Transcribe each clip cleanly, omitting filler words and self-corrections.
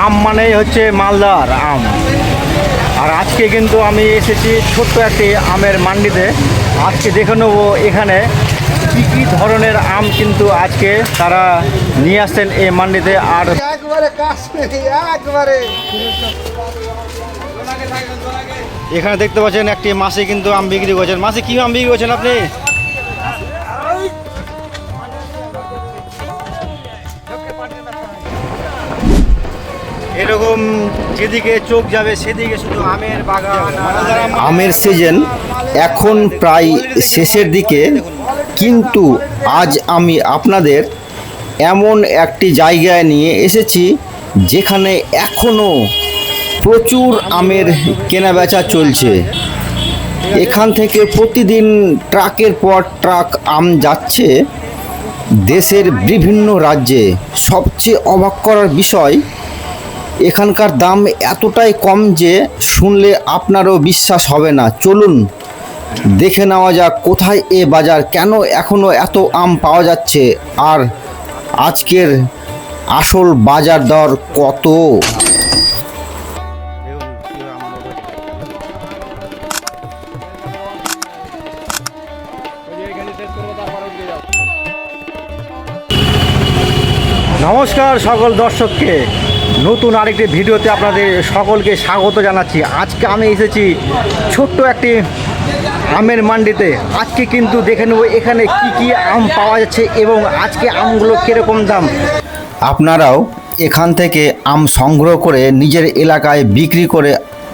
আম মানেই হচ্ছে মালদার আম। আর আজকে কিন্তু আমি এসেছি ছোট্ট একটি আমের মান্ডিতে। আজকে দেখে নেবো এখানে কী কী ধরনের আম কিন্তু আজকে তারা নিয়ে আসছেন এই মান্ডিতে। আর এখানে দেখতে পাচ্ছেন একটি মাসি কিন্তু আম বিক্রি করছেন। মাসি কী আম বিক্রি করছেন আপনি? এরকম যেদিকে চোখ যাবে সেদিকে শুধু আমের বাগান। আমের সিজন এখন প্রায় শেষের দিকে, কিন্তু আজ আমি আপনাদের এমন একটি জায়গায় নিয়ে এসেছি যেখানে এখনও প্রচুর আমের কেনাবেচা চলছে। এখান থেকে প্রতিদিন ট্রাকের পর ট্রাক আম যাচ্ছে দেশের বিভিন্ন রাজ্যে। সবচেয়ে অবাক করার বিষয়, এখানকার দাম এতটাই কম যে শুনলে আপনারও বিশ্বাস হবে না। চলুন দেখে নেওয়া যাক কোথায় এ বাজার, কেন এখনও এত আম পাওয়া যাচ্ছে, আর আজকের আসল বাজার দর কত। নমস্কার সকল দর্শককে, নতুন আরেকটি ভিডিওতে আপনাদের সকলকে স্বাগত জানাচ্ছি। আজকে আমি এসেছি ছোট্ট একটি আমের মান্ডিতে। আজকে কিন্তু দেখে নেব এখানে কি কি আম পাওয়া যাচ্ছে এবং আজকে আমগুলো কীরকম দাম। আপনারাও এখান থেকে আম সংগ্রহ করে নিজের এলাকায় বিক্রি করে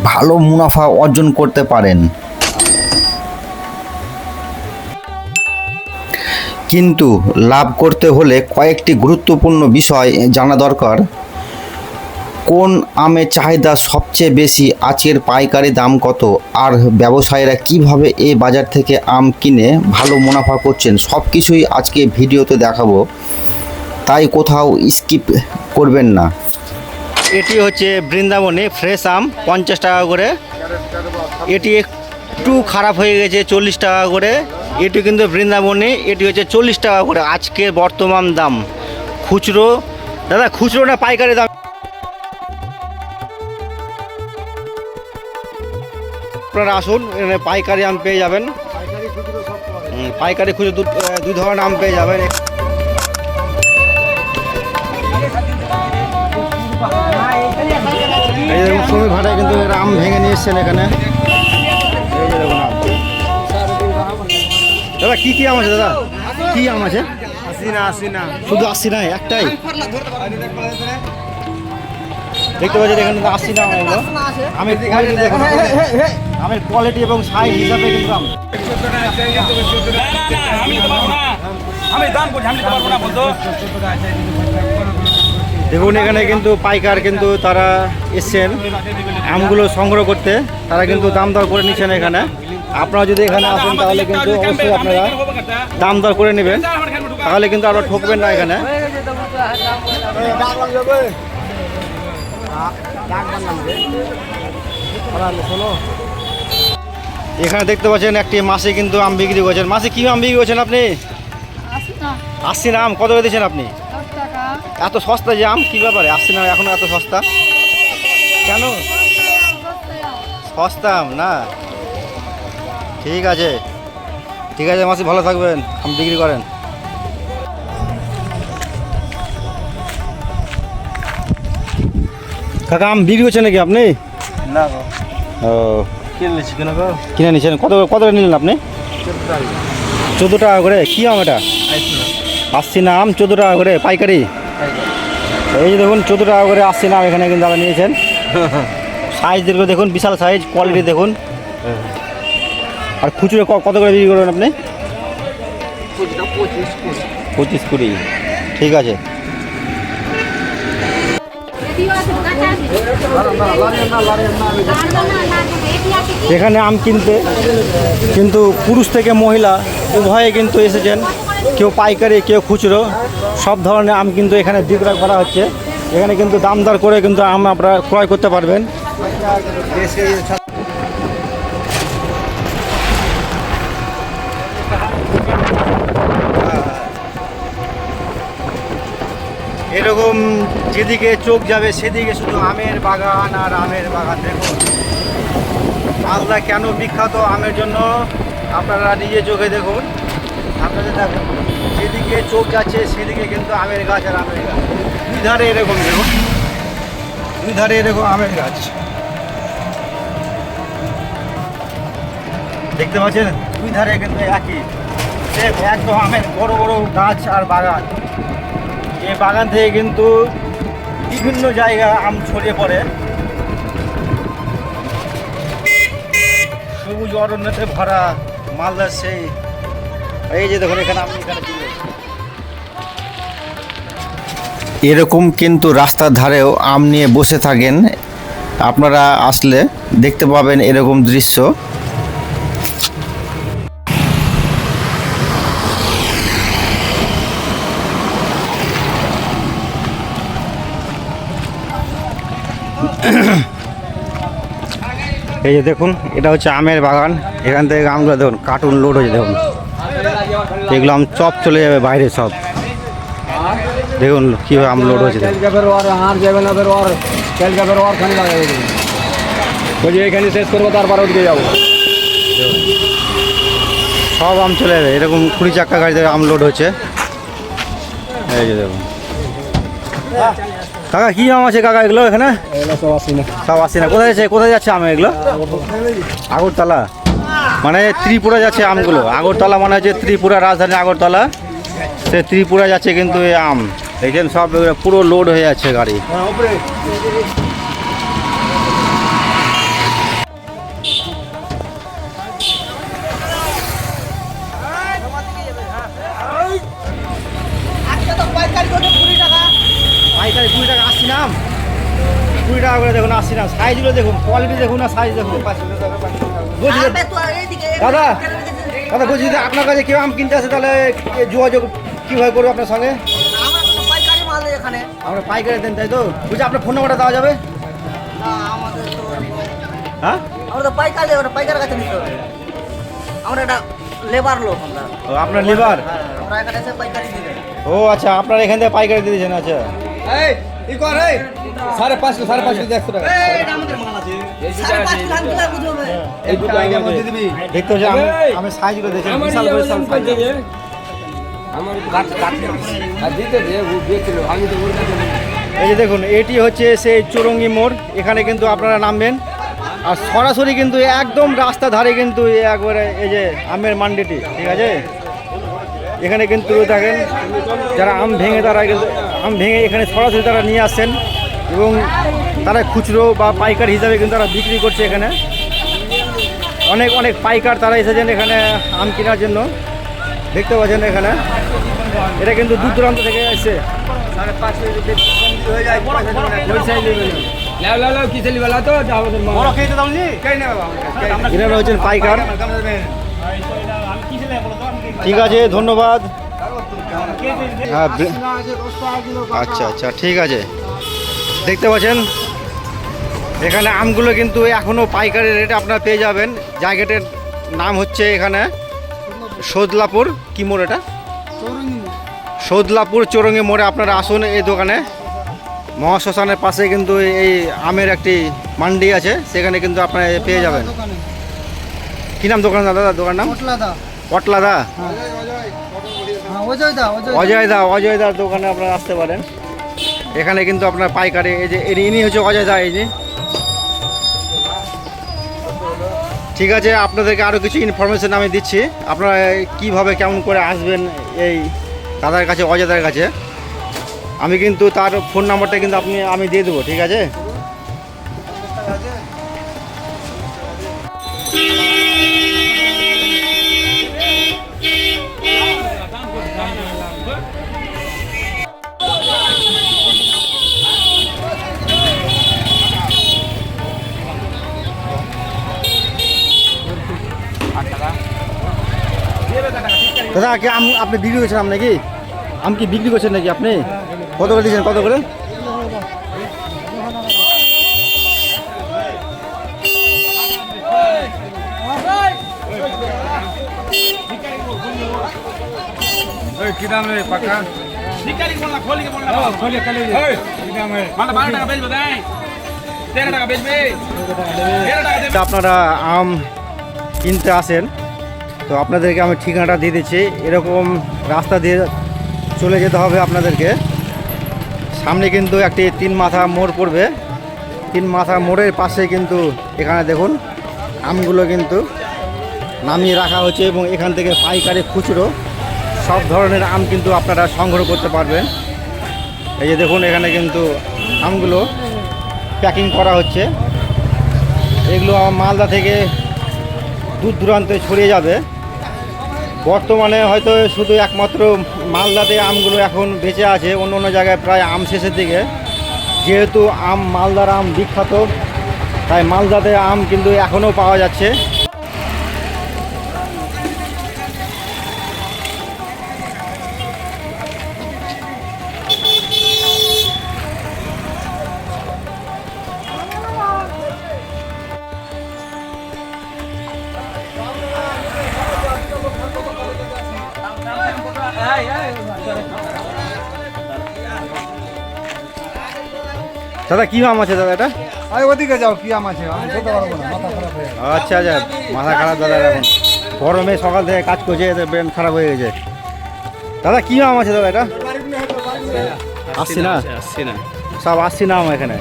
ভালো মুনাফা অর্জন করতে পারেন। কিন্তু লাভ করতে হলে কয়েকটি গুরুত্বপূর্ণ বিষয় জানা দরকার। কোন আমের চাহিদা সবচেয়ে বেশি, আজকের পাইকারি দাম কত, আর ব্যবসায়ীরা কিভাবে এই বাজার থেকে আম কিনে ভালো মুনাফা করছেন, সব কিছুই আজকে ভিডিওতে দেখাবো, তাই কোথাও স্কিপ করবেন না। এটি হচ্ছে বৃন্দাবনে ফ্রেশ আম 50 টাকা করে। এটি একটু খারাপ হয়ে গেছে 40 টাকা করে। এটি কিন্তু বৃন্দাবনে, এটি হচ্ছে 40 টাকা করে আজকের বর্তমান দাম। খুচরো দাদা, খুচরো না পাইকারি দাম? আপনারা আসুন, এখানে পাইকারি আম পেয়ে যাবেন। পাইকারি খুচরো দুই ধরনের আম পেয়ে যাবেন। এই দেখুন শ্রমিক ভাটায় কিন্তু আম ভেঙে নিয়ে এসছেন এখানে। এই যে দেখুন আম। দাদা কি কি আম আছে? দাদা কি আম আছে? আশি না শুধু 80 না একটাই দেখতে পাচ্ছেন এখানে 80 না এগুলো। আমের কোয়ালিটি দেখুন, আমের কোয়ালিটি এবং সাইজ হিসাবে কিন্তু আম। দেখুন এখানে কিন্তু পাইকার কিন্তু তারা এসছেন আমগুলো সংগ্রহ করতে, তারা কিন্তু দাম দর করে নিচ্ছেন এখানে। আপনারা যদি এখানে আসেন তাহলে কিন্তু অবশ্যই আপনারা দাম দর করে নেবেন, তাহলে কিন্তু আপনারা ঠকবেন না এখানে। এখানে দেখতে পাচ্ছেন একটি মাসি কিন্তু আম বিক্রি করছেন। মাসি কি আম বিক্রি করছেন আপনি? 80 না আম কত করে দিচ্ছেন আপনি? এত সস্তা যে আম, কি ব্যাপারে 80 না এখন এত সস্তা কেন? সস্তা আম না? ঠিক আছে ঠিক আছে মাসি, ভালো থাকবেন, আম বিক্রি করেন। কাকা আম বিক্রি করছেন নাকি আপনি? না ও কিনে নিচ্ছেন। কত কত করে নিলেন আপনি? 14 টাকা করে। কী আম এটা? 80 না আম 14 টাকা করে পাইকারি। এই যে দেখুন 14 টাকা করে 80 না আম এখানে কিন্তু দাদা নিয়েছেন। সাইজ দেখুন, বিশাল সাইজ, কোয়ালিটি দেখুন। আর খুচরো কত করে বিক্রি করবেন আপনি? 25-20। ঠিক আছে। এখানে আম কিনতে কিন্তু পুরুষ থেকে মহিলা উভয়ে কিন্তু এসেছেন, কেউ পাইকারি কেউ খুচরো, সব ধরনের আম কিন্তু এখানে বিক্রয় করা হচ্ছে। এখানে কিন্তু দাম দর করে কিন্তু আম আপনারা ক্রয় করতে পারবেন। এরকম যেদিকে চোখ যাবে সেদিকে শুধু আমের বাগান আর আমের বাগান। দেখুন মালদা কেন বিখ্যাত আমের জন্য আপনারা নিজে চোখে দেখুন। আপনাদের দেখুন যেদিকে চোখ যাচ্ছে সেদিকে কিন্তু আমের গাছ আর আমের গাছ। দুই ধারে এরকম দেখুন, দুই ধারে এরকম আমের গাছ দেখতে পাচ্ছেন। দুই ধারে কিন্তু একই একদম আমের বড় বড় গাছ আর বাগান। এই বাগান থেকে কিন্তু বিভিন্ন জায়গা আম ছড়িয়ে পড়ে। সবুজ অরণ্যতে ভরা মালদার সেই এই যে দেখুন এখানে আপনি এখানে এরকম কিন্তু রাস্তার ধারেও আম নিয়ে বসে থাকেন। আপনারা আসলে দেখতে পাবেন এরকম দৃশ্য। এই যে দেখুন এটা হচ্ছে আমের বাগান। এখান থেকে আমগুলো দেখুন কার্টুন লোড হয়েছে। দেখুন এগুলো আম চপ চলে যাবে বাইরে সব। দেখুন কীভাবে আম লোড হয়েছে। এখানে শেষ করবো তারপর ওদিকে যাবো। সব আম চলে যাবে। এরকম 20 চাক্কা গাড়িতে আম লোড হচ্ছে। এই যে দেখুন কাকা কী আম আছে কাকা এগুলো এখানে? সব আসি না। কোথায় যাচ্ছে, কোথায় যাচ্ছে আম এগুলো? আগরতলা মানে ত্রিপুরা যাচ্ছে আমগুলো। আগরতলা মানে হচ্ছে ত্রিপুরা রাজধানী আগরতলা। সে ত্রিপুরা যাচ্ছে কিন্তু এই আম দেখছেন সব পুরো লোড হয়ে যাচ্ছে গাড়ি। পাইকারি 20 টাকা আসছি নাম 20 টাকা করে দেখুন আসছি না। সাইজগুলো দেখুন, কোয়ালিটি দেখুন না সাইজ দেখুন। দাদা দাদা বলছি যদি আপনার কাছে কেউ আম কিনতে আসে তাহলে যোগাযোগ কীভাবে করবো আপনার সঙ্গে? আমরা পাইকারি দেন তাই তো? বুঝছি আপনার ফোন নাম্বারটা দেওয়া যাবে? হ্যাঁ পাইকার কাছে নিতে হবে। আমরা এটা লেবার লোক আমরা। ও আপনার লিভার? আমরা এখানে এসে পাইকারি দিই। ও আচ্ছা আপনার এখান থেকে পাইকারি দিয়ে দিয়েছেন। আচ্ছা 550 150 টাকা। দেখতে হচ্ছে আমি সাইজগুলো দেখছি বিশাল বিশাল সাইজ। এই যে দেখুন এটি হচ্ছে সেই চৌরঙ্গি মোড়। এখানে কিন্তু আপনারা নামবেন আর সরাসরি কিন্তু একদম রাস্তা ধারে কিন্তু একবারে এই যে আমের মান্ডিটি, ঠিক আছে? এখানে কিন্তু দেখেন যারা আম ভেঙে তারা কিন্তু আম ভেঙে এখানে সরাসরি তারা নিয়ে আসছেন এবং তারা খুচরো বা পাইকার হিসাবে কিন্তু তারা বিক্রি করছে। এখানে অনেক অনেক পাইকার তারা এসেছেন এখানে আম কেনার জন্য। দেখতে পাচ্ছেন এখানে এটা কিন্তু দূর দূরান্ত থেকে এসছে। এনারা হচ্ছেন পাইকার। ঠিক আছে ধন্যবাদ। হ্যাঁ আচ্ছা আচ্ছা ঠিক আছে। দেখতে পাচ্ছেন এখানে আমগুলো কিন্তু এখনও পাইকারি রেটে আপনারা পেয়ে যাবেন। জায়গাটার নাম হচ্ছে এখানে সৌদলাপুর কি মোড়? এটা সৌদলাপুর চৌরঙ্গি মোড়ে আপনারা আসুন। এই দোকানে মহাশ্মশানের পাশে কিন্তু এই আমের একটি মান্ডি আছে, সেখানে কিন্তু আপনারা পেয়ে যাবেন। কী নাম দোকান দাদা? দোকান নাম পটলাদা। অজয়দার দোকানে আপনারা আসতে পারেন। এখানে কিন্তু আপনার পাইকারি এই যে ইনি হচ্ছে অজয়দা। এই যে ঠিক আছে আপনাদেরকে আরও কিছু ইনফরমেশন আমি দিচ্ছি। আপনারা কিভাবে কেমন করে আসবেন এই দাদার কাছে, অজয়দার কাছে। আমি কিন্তু তার ফোন নাম্বারটা কিন্তু আমি দিয়ে দেবো, ঠিক আছে? দাদা কি আম আপনি বিক্রি করছেন? আম নাকি আম কি বিক্রি করছেন নাকি আপনি? কত করে দিয়েছেন? কত করে? কি দাম পাকা? আপনারা আম কিনতে আসেন, তো আপনাদেরকে আমি ঠিকানাটা দিয়ে দিচ্ছি। এরকম রাস্তা দিয়ে চলে যেতে হবে আপনাদেরকে। সামনে কিন্তু একটি 3 মাথা মোড় পড়বে। 3 মাথা মোড়ের পাশে কিন্তু এখানে দেখুন আমগুলো কিন্তু নামিয়ে রাখা হচ্ছে এবং এখান থেকে পাইকারি খুচরো সব ধরনের আম কিন্তু আপনারা সংগ্রহ করতে পারবেন। এই যে দেখুন এখানে কিন্তু আমগুলো প্যাকিং করা হচ্ছে। এগুলো মালদা থেকে দূর দূরান্তে ছড়িয়ে যাবে। বর্তমানে হয়তো শুধু একমাত্র মালদাতে আমগুলো এখন বেঁচে আছে, অন্য অন্য জায়গায় প্রায় আম শেষের দিকে। যেহেতু মালদার আম বিখ্যাত, তাই মালদাতে আম কিন্তু এখনও পাওয়া যাচ্ছে। দাদা কি আম আছে দাদা এটা? ওদিকে যাও, কি আম আছে আমি বলতে পারবো না, মাথা খারাপ হয়ে গেছে। আচ্ছা আচ্ছা, মাথা খারাপ দাদা, এখন গরমে সকাল থেকে কাজ করছে, এতে ব্রেন খারাপ হয়ে গেছে। দাদা কি আম আছে দাদা এটা? আসছি না সব আসছি না আম এখানে।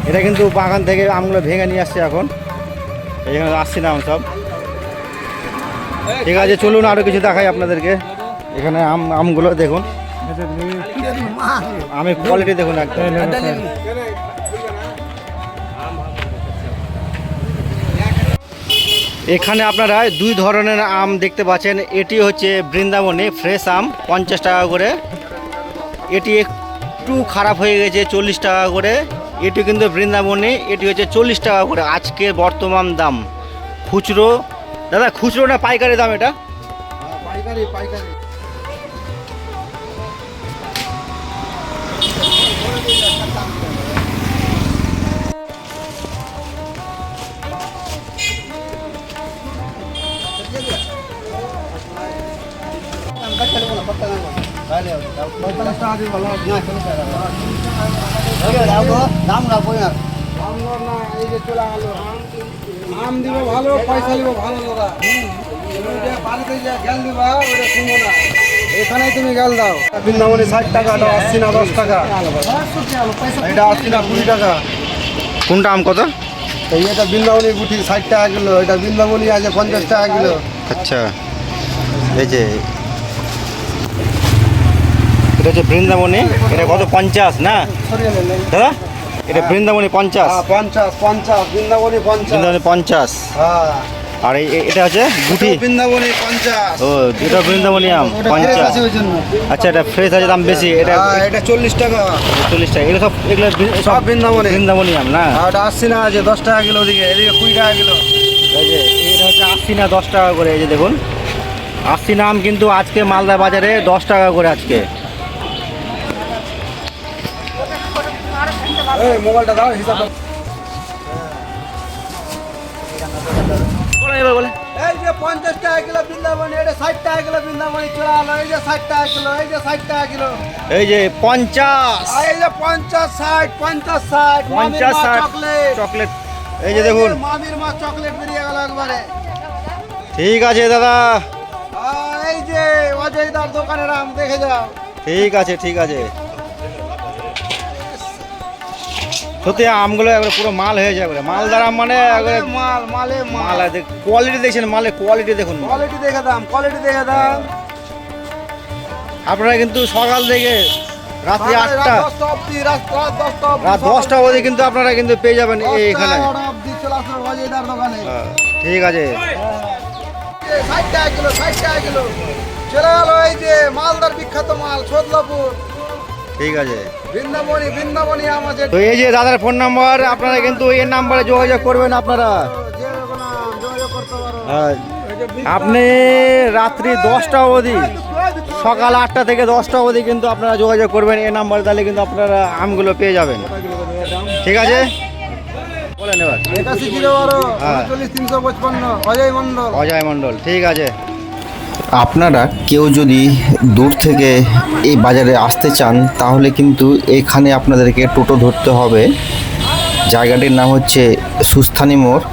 এটা কিন্তু বাগান থেকে আমগুলো ভেঙে নিয়ে আসছে এখন, এখানে আসছি না আম সব। ঠিক আছে, চলুন আরও কিছু দেখাই আপনাদেরকে। এখানে আমগুলো দেখুন, আমের কোয়ালিটি দেখুন একদম। এখানে আপনারা 2 ধরনের আম দেখতে পাচ্ছেন। এটি হচ্ছে বৃন্দাবনী ফ্রেশ আম 50 টাকা করে। এটি একটু খারাপ হয়ে গেছে 40 টাকা করে। এটি কিন্তু বৃন্দাবনী, এটি হচ্ছে 40 টাকা করে আজকে বর্তমান দাম। খুচরো দাদা, খুচরো না পাইকারি দাম এটা? পাইকারি পাইকারি। আম দিব ভালো, পয়সা দিব ভালো দাদা। বাড়িতে যা গেল দিবা ওটা শুনো না, এখানে তুমি গেল দাও। বৃন্দাবনী 60 টাকা, এটা 80 না 10 টাকা, এটা 80 না 20 টাকা। কোনটা আম কত? এই এটা বৃন্দাবনী গুটি 60 টাকা কিলো, এটা বৃন্দাবনী আছে 50 টাকা কিলো। আচ্ছা, এই যে এটা হচ্ছে বৃন্দাবনী, এটা কত 50 না দাদা? এটা বৃন্দাবনী 50, 50 বৃন্দাবনী 50। বৃন্দাবনী 50। হ্যাঁ, আর এটা হচ্ছে গুটি। বৃন্দাবনী 50। ও, এটা বৃন্দাবনী আম 50। আচ্ছা, এটা ফ্রেশ আছে, দাম বেশি। এটা এটা 40 টাকা। 40 টাকা। এগুলো সব বৃন্দাবনী। বৃন্দাবনী আম না? আর এটা 80 না আছে 10 টাকা কিলো, ওদিকে এদিকে 20 টাকা কিলো। এই যে এটা হচ্ছে 80 না 10 টাকা করে। এই যে দেখুন 80 না আম কিন্তু আজকে মালদা বাজারে 10 টাকা করে আজকে। এই মোবাইলটা দাও, হিসাব দাও। বলে এই যে 50 টাকা কিলো বৃন্দাবনী, এটা 60 টাকা কিলো বৃন্দাবনী চলে আলো। এই যে 60 টাকা কিলো, এই যে 60 টাকা কিলো, এই যে 50 এই যে 50 60 50 60 50 60 চকলেট। চকলেট। এই যে দেখুন, মামির মা চকলেট বেরিয়ে গেল একবারে। ঠিক আছে দাদা, এই যে অজয়দার দোকানের আম, দেখে যাও। ঠিক আছে ঠিক আছে। সত্যি আমগুলো একবারে পুরো মাল হয়ে যায়, মালদার আম মানে একবারে মাল মালে মাল। কোয়ালিটি দেখছেন, মালের কোয়ালিটি দেখুন। কোয়ালিটি দেখে দাম, কোয়ালিটি দেখে দাম। আপনারা কিন্তু সকাল থেকে রাত্রি 8টা, রাত 10টা অবধি, রাত 10টা অবধি, রাত 10টা অবধি কিন্তু আপনারা কিন্তু পেয়ে যাবেন এইখানে। 10টা অবধি চলে আসো অজয়দার দোকানে। ঠিক আছে। 60 টাকা কিলো, 60 টাকা কিলো চলে গেল। এই যে মালদার বিখ্যাত মাল ছোটলাপুর ঠিক আছে। বৃন্দাবনী, বৃন্দাবনী আম আছে। তো এই যে দাদার ফোন নাম্বার, আপনারা কিন্তু এই নাম্বারে যোগাযোগ করবেন আপনারা। যে কোনো যোগাযোগ করতে পারো। আপনি রাত্রি 10টা অবধি, সকাল 8টা থেকে 10টা অবধি কিন্তু আপনারা যোগাযোগ করবেন এই নাম্বারে, তাহলে কিন্তু আপনারা আমগুলো পেয়ে যাবেন। ঠিক আছে, বলেন এবার। 81 কিলো 12 হ্যাঁ। 39 355 অজয় মন্ডল। অজয় মণ্ডল, ঠিক আছে। আপনারা কেউ যদি দূর থেকে এই বাজারে আসতে চান তাহলে কিন্তু এখানে আপনাদেরকে টোটো ধরতে হবে। জায়গাটির নাম হচ্ছে সুস্থানী মোড়।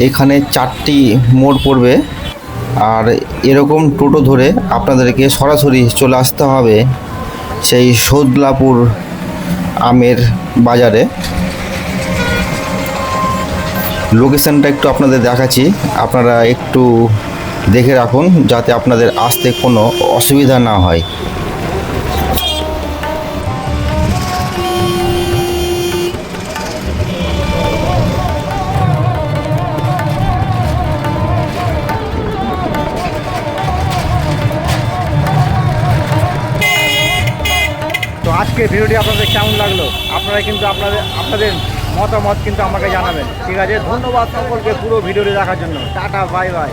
এখানে 4টি মোড় পড়বে, আর এরকম টোটো ধরে আপনাদেরকে সরাসরি চলে আসতে হবে সেই সৌদলাপুর আমের বাজারে। লোকেশনটা একটু আপনাদের দেখাচ্ছি, আপনারা একটু দেখে রাখুন যাতে আপনাদের আসতে কোনো অসুবিধা না হয়। তো আজকে ভিডিওটি আপনাদের কেমন লাগলো আপনারা কিন্তু আপনাদের মতামত কিন্তু আমাকে জানাবেন। ঠিক আছে, ধন্যবাদ সকলকে পুরো ভিডিওটি দেখার জন্য। Tata, bye bye.